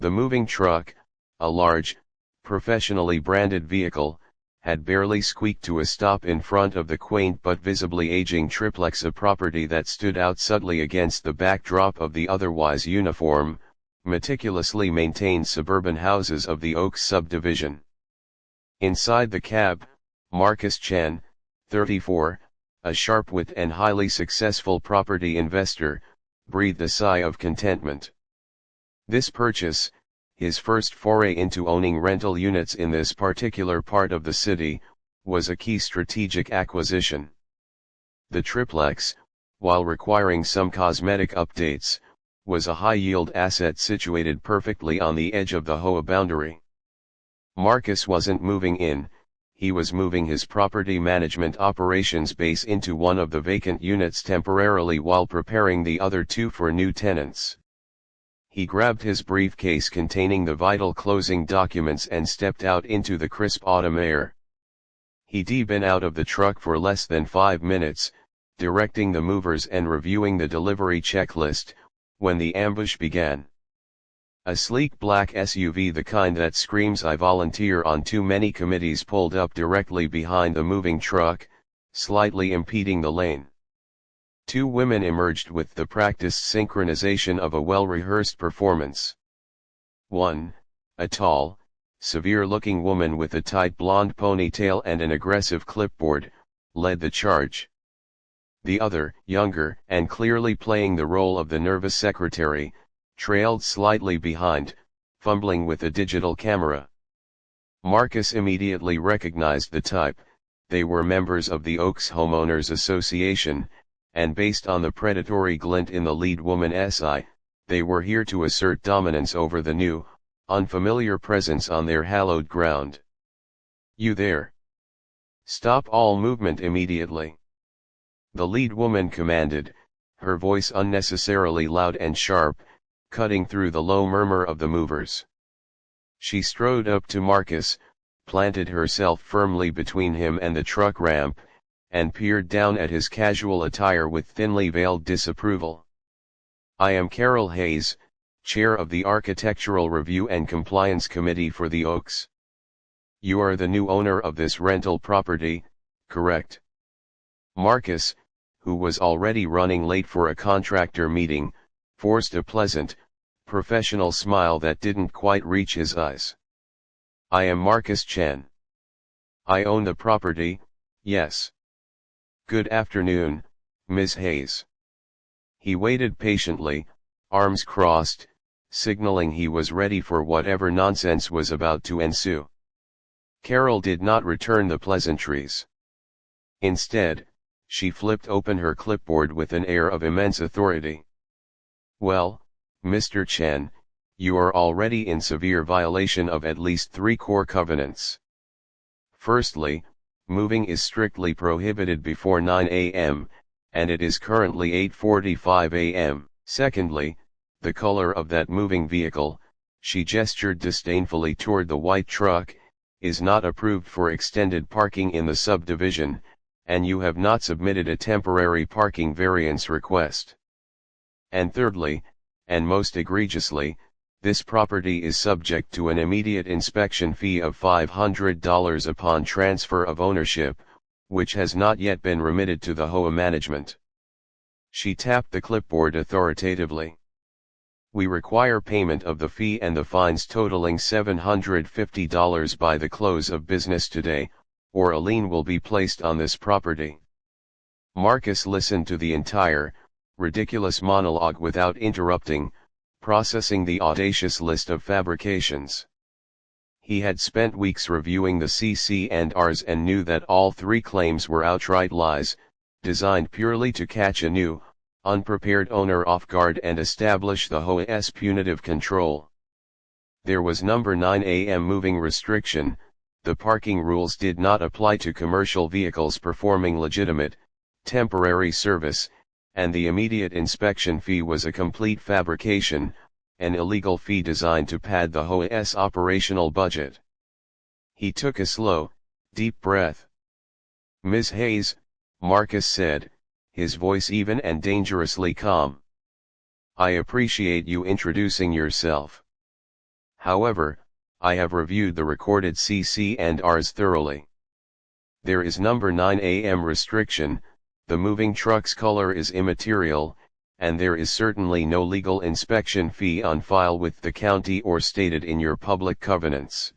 The moving truck, a large, professionally branded vehicle, had barely squeaked to a stop in front of the quaint but visibly aging triplex of property that stood out subtly against the backdrop of the otherwise uniform, meticulously maintained suburban houses of the Oaks subdivision. Inside the cab, Marcus Chen, 34, a sharp-witted and highly successful property investor, breathed a sigh of contentment. This purchase, his first foray into owning rental units in this particular part of the city, was a key strategic acquisition. The triplex, while requiring some cosmetic updates, was a high-yield asset situated perfectly on the edge of the HOA boundary. Marcus wasn't moving in, he was moving his property management operations base into one of the vacant units temporarily while preparing the other two for new tenants. He grabbed his briefcase containing the vital closing documents and stepped out into the crisp autumn air. He'd been out of the truck for less than 5 minutes, directing the movers and reviewing the delivery checklist, when the ambush began. A sleek black SUV, the kind that screams "I volunteer" on too many committees, pulled up directly behind the moving truck, slightly impeding the lane. Two women emerged with the practiced synchronization of a well-rehearsed performance. One, a tall, severe-looking woman with a tight blonde ponytail and an aggressive clipboard, led the charge. The other, younger and clearly playing the role of the nervous secretary, trailed slightly behind, fumbling with a digital camera. Marcus immediately recognized the type. They were members of the Oaks Homeowners Association, and based on the predatory glint in the lead woman's eye, they were here to assert dominance over the new, unfamiliar presence on their hallowed ground. "You there! Stop all movement immediately!" the lead woman commanded, her voice unnecessarily loud and sharp, cutting through the low murmur of the movers. She strode up to Marcus, planted herself firmly between him and the truck ramp, and peered down at his casual attire with thinly veiled disapproval. "I am Carol Hayes, chair of the Architectural Review and Compliance Committee for the Oaks. You are the new owner of this rental property, correct?" Marcus, who was already running late for a contractor meeting, forced a pleasant, professional smile that didn't quite reach his eyes. "I am Marcus Chen. I own the property, yes. Good afternoon, Ms. Hayes." He waited patiently, arms crossed, signaling he was ready for whatever nonsense was about to ensue. Carol did not return the pleasantries. Instead, she flipped open her clipboard with an air of immense authority. "Well, Mr. Chen, you are already in severe violation of at least 3 core covenants. Firstly, moving is strictly prohibited before 9 a.m., and it is currently 8:45 a.m. Secondly, the color of that moving vehicle," she gestured disdainfully toward the white truck, "is not approved for extended parking in the subdivision, and you have not submitted a temporary parking variance request. And thirdly, and most egregiously, this property is subject to an immediate inspection fee of $500 upon transfer of ownership, which has not yet been remitted to the HOA management." She tapped the clipboard authoritatively. "We require payment of the fee and the fines totaling $750 by the close of business today, or a lien will be placed on this property." Marcus listened to the entire, ridiculous monologue without interrupting, processing the audacious list of fabrications. He had spent weeks reviewing the CC&Rs and knew that all 3 claims were outright lies, designed purely to catch a new, unprepared owner off guard and establish the HOA's punitive control. There was number 9 a.m. moving restriction. The parking rules did not apply to commercial vehicles performing legitimate, temporary service, and the immediate inspection fee was a complete fabrication, an illegal fee designed to pad the HOA's operational budget. He took a slow, deep breath. "Ms. Hayes," Marcus said, his voice even and dangerously calm. "I appreciate you introducing yourself. However, I have reviewed the recorded CC&Rs thoroughly. There is number 9am restriction, the moving truck's color is immaterial, and there is certainly no legal inspection fee on file with the county or stated in your public covenants.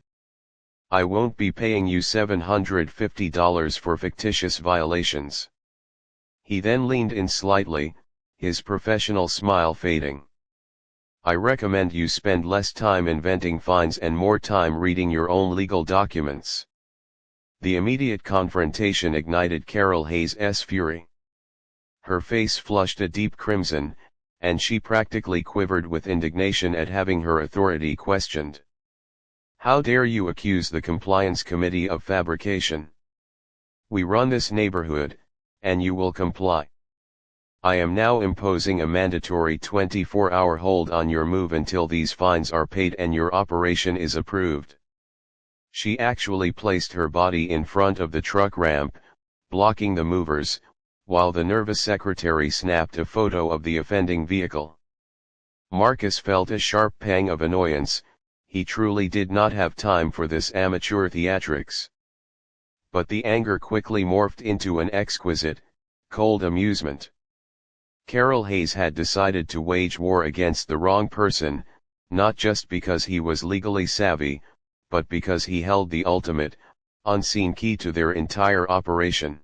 I won't be paying you $750 for fictitious violations. He then leaned in slightly, his professional smile fading. I recommend you spend less time inventing fines and more time reading your own legal documents. The immediate confrontation ignited Carol Hayes' fury. Her face flushed a deep crimson, and she practically quivered with indignation at having her authority questioned. How dare you accuse the Compliance Committee of fabrication? We run this neighborhood, and you will comply. I am now imposing a mandatory 24-hour hold on your move until these fines are paid and your operation is approved. She actually placed her body in front of the truck ramp, blocking the movers, while the nervous secretary snapped a photo of the offending vehicle. Marcus felt a sharp pang of annoyance. He truly did not have time for this amateur theatrics. But the anger quickly morphed into an exquisite, cold amusement. Carol Hayes had decided to wage war against the wrong person, not just because he was legally savvy, but because he held the ultimate, unseen key to their entire operation.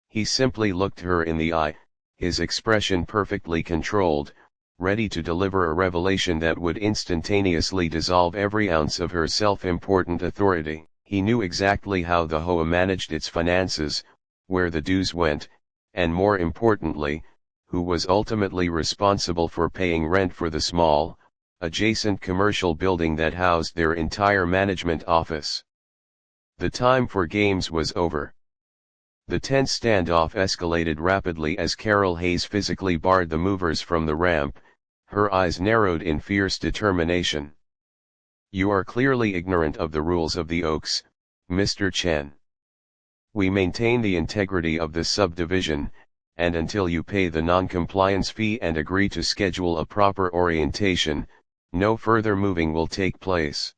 He simply looked her in the eye, his expression perfectly controlled, ready to deliver a revelation that would instantaneously dissolve every ounce of her self-important authority. He knew exactly how the HOA managed its finances, where the dues went, and more importantly, who was ultimately responsible for paying rent for the small, adjacent commercial building that housed their entire management office. The time for games was over. The tense standoff escalated rapidly as Carol Hayes physically barred the movers from the ramp, her eyes narrowed in fierce determination. You are clearly ignorant of the rules of the Oaks, Mr. Chen. We maintain the integrity of this subdivision, and until you pay the non-compliance fee and agree to schedule a proper orientation, no further moving will take place.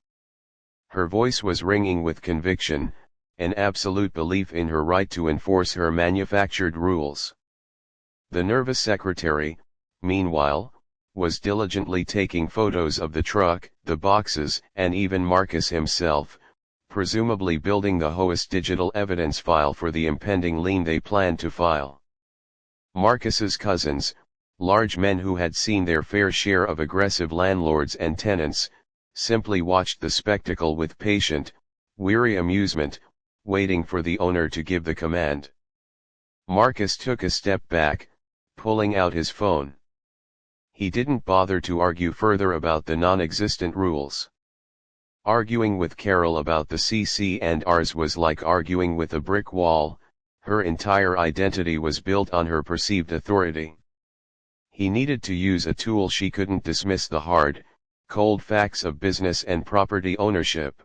Her voice was ringing with conviction, an absolute belief in her right to enforce her manufactured rules. The nervous secretary, meanwhile, was diligently taking photos of the truck, the boxes, and even Marcus himself, presumably building the HOA's digital evidence file for the impending lien they planned to file. Marcus's cousins, large men who had seen their fair share of aggressive landlords and tenants, simply watched the spectacle with patient, weary amusement, waiting for the owner to give the command. Marcus took a step back, pulling out his phone. He didn't bother to argue further about the non-existent rules. Arguing with Carol about the CC&Rs was like arguing with a brick wall. Her entire identity was built on her perceived authority. He needed to use a tool she couldn't dismiss: the hard, cold facts of business and property ownership.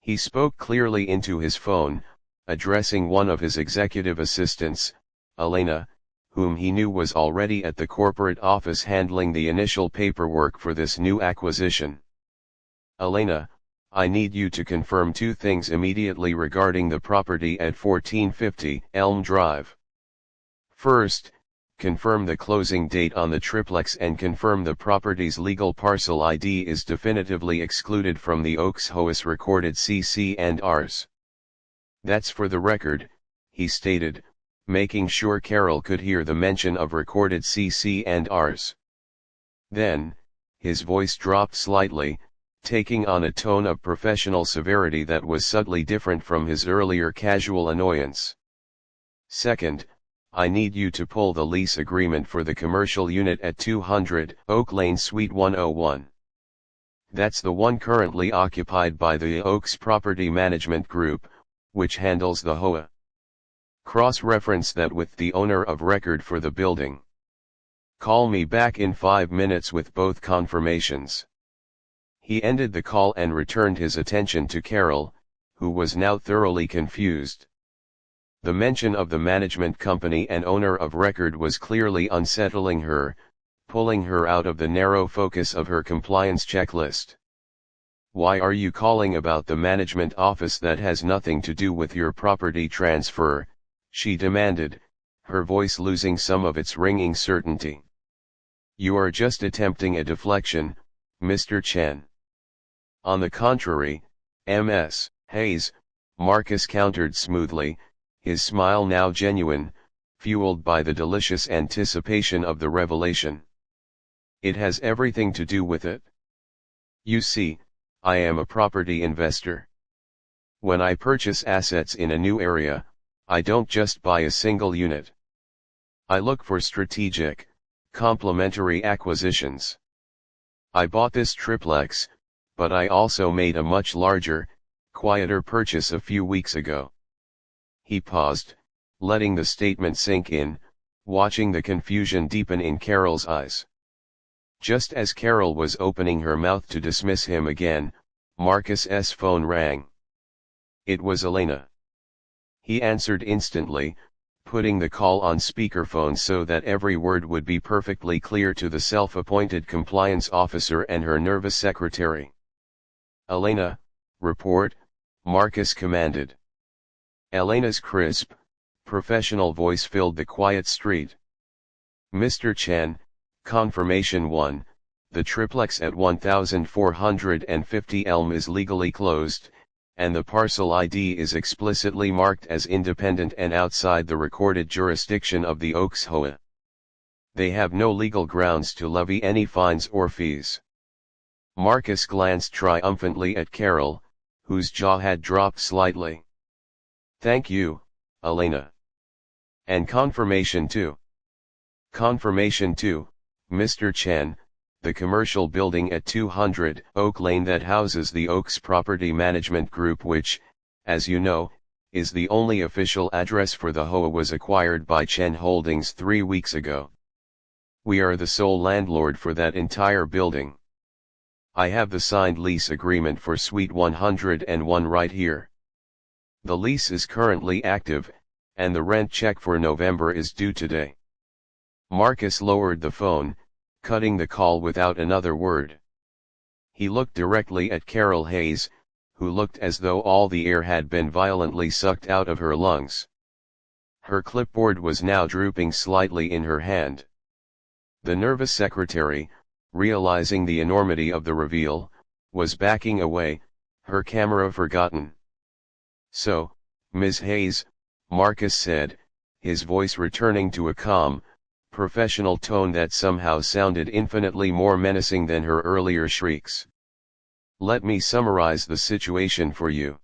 He spoke clearly into his phone, addressing one of his executive assistants, Elena, whom he knew was already at the corporate office handling the initial paperwork for this new acquisition. Elena, I need you to confirm two things immediately regarding the property at 1450 Elm Drive. First, confirm the closing date on the triplex and confirm the property's legal parcel ID is definitively excluded from the Oaks HOA's recorded CC&Rs. That's for the record, he stated, making sure Carol could hear the mention of recorded CC&Rs. Then, his voice dropped slightly, taking on a tone of professional severity that was subtly different from his earlier casual annoyance. Second, I need you to pull the lease agreement for the commercial unit at 200 Oak Lane Suite 101. That's the one currently occupied by the Oaks Property Management Group, which handles the HOA. Cross-reference that with the owner of record for the building. Call me back in 5 minutes with both confirmations. He ended the call and returned his attention to Carol, who was now thoroughly confused. The mention of the management company and owner of record was clearly unsettling her, pulling her out of the narrow focus of her compliance checklist. Why are you calling about the management office that has nothing to do with your property transfer? She demanded, her voice losing some of its ringing certainty. You are just attempting a deflection, Mr. Chen. On the contrary, Ms. Hayes, Marcus countered smoothly, his smile now genuine, fueled by the delicious anticipation of the revelation. It has everything to do with it. You see, I am a property investor. When I purchase assets in a new area, I don't just buy a single unit. I look for strategic, complementary acquisitions. I bought this triplex, but I also made a much larger, quieter purchase a few weeks ago. He paused, letting the statement sink in, watching the confusion deepen in Carol's eyes. Just as Carol was opening her mouth to dismiss him again, Marcus's phone rang. It was Elena. He answered instantly, putting the call on speakerphone so that every word would be perfectly clear to the self-appointed compliance officer and her nervous secretary. Elena, report, Marcus commanded. Elena's crisp, professional voice filled the quiet street. Mr. Chen, confirmation 1, the triplex at 1450 Elm is legally closed, and the parcel ID is explicitly marked as independent and outside the recorded jurisdiction of the Oaks HOA. They have no legal grounds to levy any fines or fees. Marcus glanced triumphantly at Carol, whose jaw had dropped slightly. Thank you, Elena. And confirmation 2. Confirmation 2, Mr. Chen, the commercial building at 200 Oak Lane that houses the Oaks Property Management Group, which, as you know, is the only official address for the HOA, was acquired by Chen Holdings 3 weeks ago. We are the sole landlord for that entire building. I have the signed lease agreement for Suite 101 right here. The lease is currently active, and the rent check for November is due today. Marcus lowered the phone, cutting the call without another word. He looked directly at Carol Hayes, who looked as though all the air had been violently sucked out of her lungs. Her clipboard was now drooping slightly in her hand. The nervous secretary, realizing the enormity of the reveal, was backing away, her camera forgotten. So, Ms. Hayes, Marcus said, his voice returning to a calm, professional tone that somehow sounded infinitely more menacing than her earlier shrieks. Let me summarize the situation for you.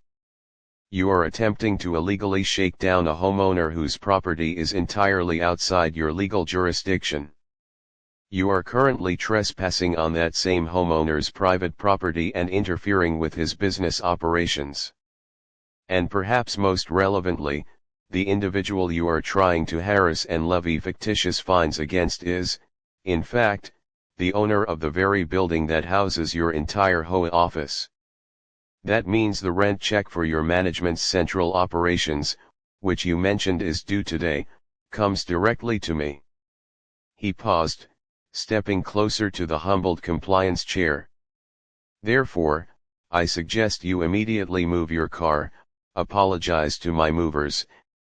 You are attempting to illegally shake down a homeowner whose property is entirely outside your legal jurisdiction. You are currently trespassing on that same homeowner's private property and interfering with his business operations. And perhaps most relevantly, the individual you are trying to harass and levy fictitious fines against is, in fact, the owner of the very building that houses your entire HOA office. That means the rent check for your management's central operations, which you mentioned is due today, comes directly to me. He paused, stepping closer to the humbled compliance chair. Therefore, I suggest you immediately move your car, apologize to my movers,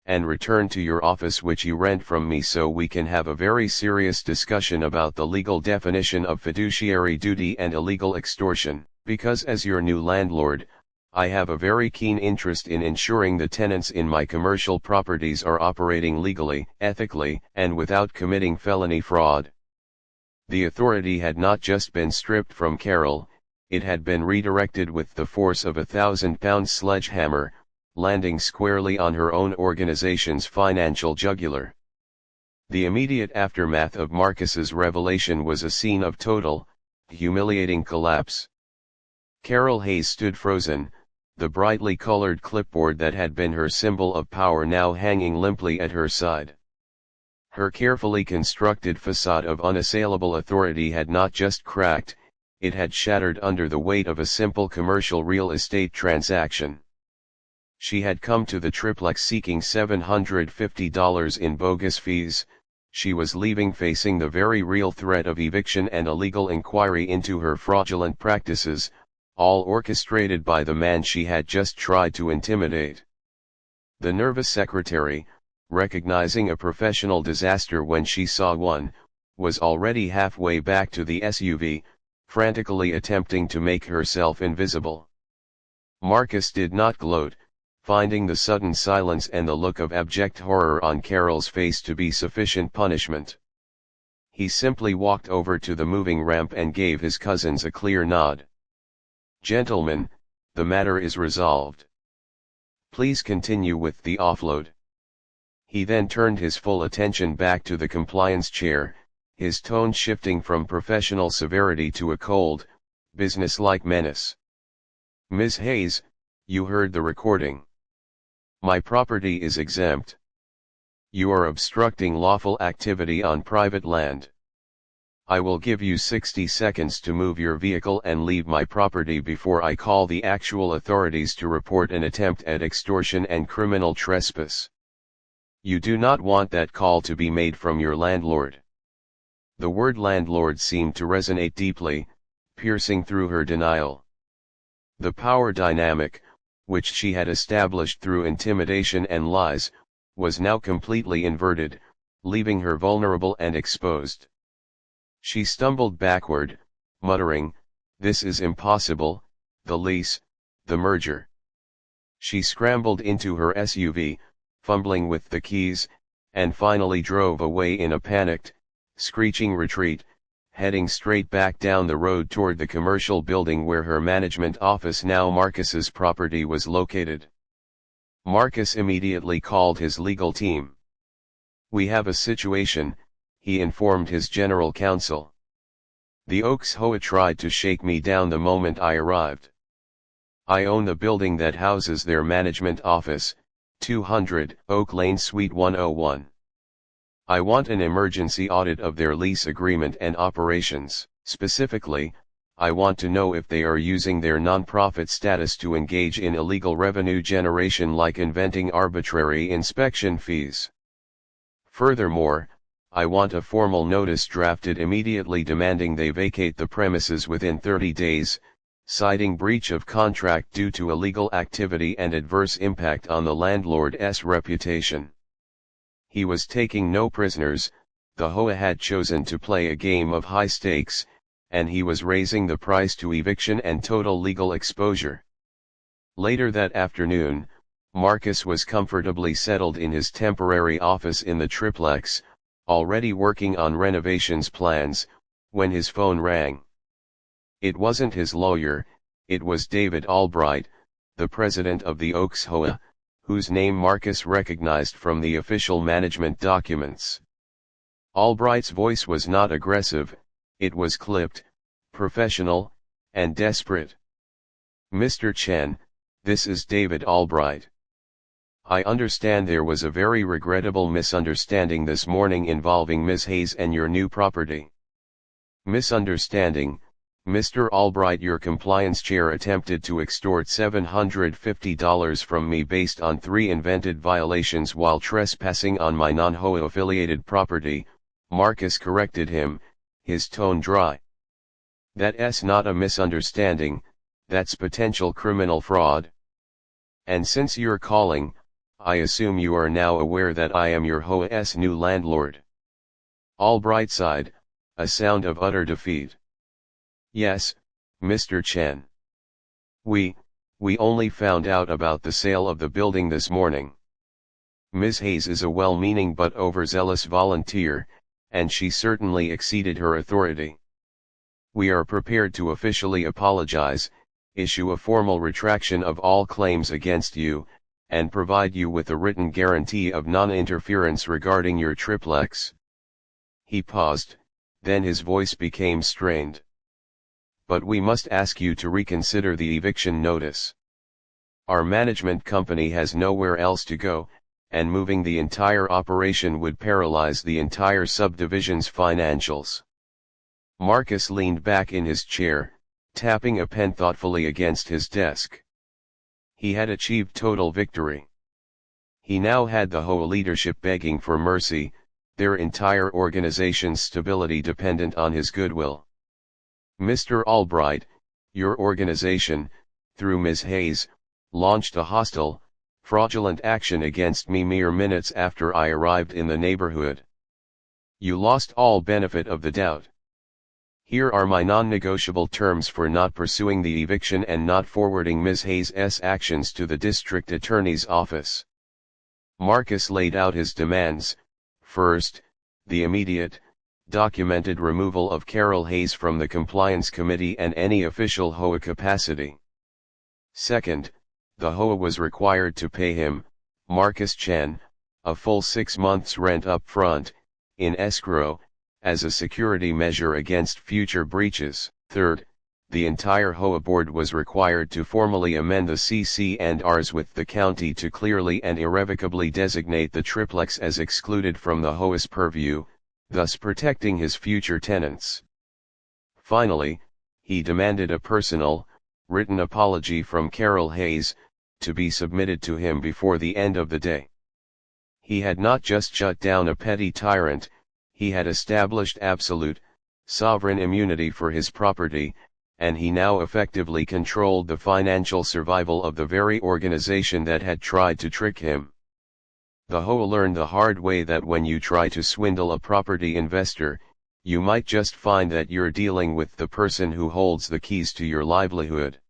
and return to your office which you rent from me so we can have a very serious discussion about the legal definition of fiduciary duty and illegal extortion, because as your new landlord, I have a very keen interest in ensuring the tenants in my commercial properties are operating legally, ethically, and without committing felony fraud. The authority had not just been stripped from Carol, it had been redirected with the force of a 1,000-pound sledgehammer, landing squarely on her own organization's financial jugular. The immediate aftermath of Marcus's revelation was a scene of total, humiliating collapse. Carol Hayes stood frozen, the brightly colored clipboard that had been her symbol of power now hanging limply at her side. Her carefully constructed facade of unassailable authority had not just cracked, it had shattered under the weight of a simple commercial real estate transaction. She had come to the triplex seeking $750 in bogus fees. She was leaving facing the very real threat of eviction and a legal inquiry into her fraudulent practices, all orchestrated by the man she had just tried to intimidate. The nervous secretary, recognizing a professional disaster when she saw one, was already halfway back to the SUV, frantically attempting to make herself invisible. Marcus did not gloat, finding the sudden silence and the look of abject horror on Carol's face to be sufficient punishment. He simply walked over to the moving ramp and gave his cousins a clear nod. "Gentlemen, the matter is resolved. Please continue with the offload." He then turned his full attention back to the compliance chair, his tone shifting from professional severity to a cold, business-like menace. "Ms. Hayes, you heard the recording. My property is exempt. You are obstructing lawful activity on private land. I will give you 60 seconds to move your vehicle and leave my property before I call the actual authorities to report an attempt at extortion and criminal trespass. You do not want that call to be made from your landlord." The word landlord seemed to resonate deeply, piercing through her denial. The power dynamic, which she had established through intimidation and lies, was now completely inverted, leaving her vulnerable and exposed. She stumbled backward, muttering, "This is impossible, the lease, the merger." She scrambled into her SUV, fumbling with the keys, and finally drove away in a panicked, screeching retreat, heading straight back down the road toward the commercial building where her management office, now Marcus's property, was located. Marcus immediately called his legal team. "We have a situation," he informed his general counsel. "The Oaks HOA tried to shake me down the moment I arrived. I own the building that houses their management office, 200 Oak Lane Suite 101. I want an emergency audit of their lease agreement and operations. Specifically, I want to know if they are using their nonprofit status to engage in illegal revenue generation, like inventing arbitrary inspection fees. Furthermore, I want a formal notice drafted immediately demanding they vacate the premises within 30 days, citing breach of contract due to illegal activity and adverse impact on the landlord's reputation." He was taking no prisoners. The HOA had chosen to play a game of high stakes, and he was raising the price to eviction and total legal exposure. Later that afternoon, Marcus was comfortably settled in his temporary office in the triplex, already working on renovations plans, when his phone rang. It wasn't his lawyer, it was David Albright, the president of the Oaks HOA, whose name Marcus recognized from the official management documents. Albright's voice was not aggressive, it was clipped, professional, and desperate. "Mr. Chen, this is David Albright. I understand there was a very regrettable misunderstanding this morning involving Ms. Hayes and your new property." "Misunderstanding, Mr. Albright? Your compliance chair attempted to extort $750 from me based on 3 invented violations while trespassing on my non-HOA affiliated property," Marcus corrected him, his tone dry. "That's not a misunderstanding, that's potential criminal fraud. And since you're calling, I assume you are now aware that I am your HOA's new landlord." Albright sighed, a sound of utter defeat. "Yes, Mr. Chen. We only found out about the sale of the building this morning. Ms. Hayes is a well-meaning but overzealous volunteer, and she certainly exceeded her authority. We are prepared to officially apologize, issue a formal retraction of all claims against you, and provide you with a written guarantee of non-interference regarding your triplex." He paused, then his voice became strained. "But we must ask you to reconsider the eviction notice. Our management company has nowhere else to go, and moving the entire operation would paralyze the entire subdivision's financials." Marcus leaned back in his chair, tapping a pen thoughtfully against his desk. He had achieved total victory. He now had the HOA leadership begging for mercy, their entire organization's stability dependent on his goodwill. "Mr. Albright, Your organization, through Ms. Hayes, launched a hostile, fraudulent action against me mere minutes after I arrived in the neighborhood. You lost all benefit of the doubt. Here are my non-negotiable terms for not pursuing the eviction and not forwarding Ms. Hayes' actions to the district attorney's office. Marcus laid out his demands. First, the immediate, documented removal of Carol Hayes from the Compliance Committee and any official HOA capacity. Second, the HOA was required to pay him, Marcus Chen, a full 6 months' rent up front, in escrow, as a security measure against future breaches. Third, the entire HOA board was required to formally amend the CC&Rs with the county to clearly and irrevocably designate the triplex as excluded from the HOA's purview, thus protecting his future tenants. Finally, he demanded a personal, written apology from Carol Hayes, to be submitted to him before the end of the day. He had not just shut down a petty tyrant, he had established absolute, sovereign immunity for his property, and he now effectively controlled the financial survival of the very organization that had tried to trick him. The HOA learned the hard way that when you try to swindle a property investor, you might just find that you're dealing with the person who holds the keys to your livelihood.